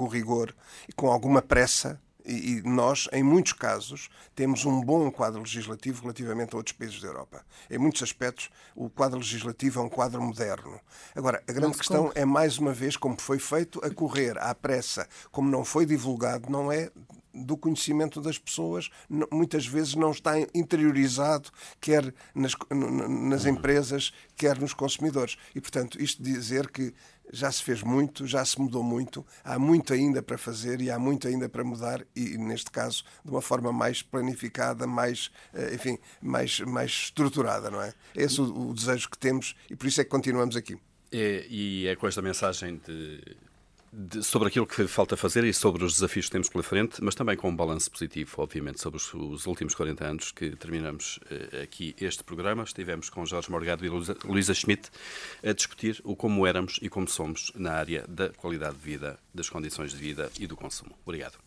E: rigor e com alguma pressa. E nós, em muitos casos, temos um bom quadro legislativo relativamente a outros países da Europa. Em muitos aspectos, o quadro legislativo é um quadro moderno. Agora, a grande questão é, mais uma vez, como foi feito, a correr à pressa, como não foi divulgado, não é do conhecimento das pessoas, muitas vezes não está interiorizado, quer nas empresas, quer nos consumidores. E, portanto, isto dizer que já se fez muito, já se mudou muito, há muito ainda para fazer e há muito ainda para mudar e, neste caso, de uma forma mais planificada, mais estruturada, não é? É esse o desejo que temos e por isso é que continuamos aqui.
A: E é com esta mensagem sobre aquilo que falta fazer e sobre os desafios que temos pela frente, mas também com um balanço positivo, obviamente, sobre os últimos 40 anos que terminamos aqui este programa. Estivemos com Jorge Morgado e Luísa Schmidt a discutir o como éramos e como somos na área da qualidade de vida, das condições de vida e do consumo. Obrigado.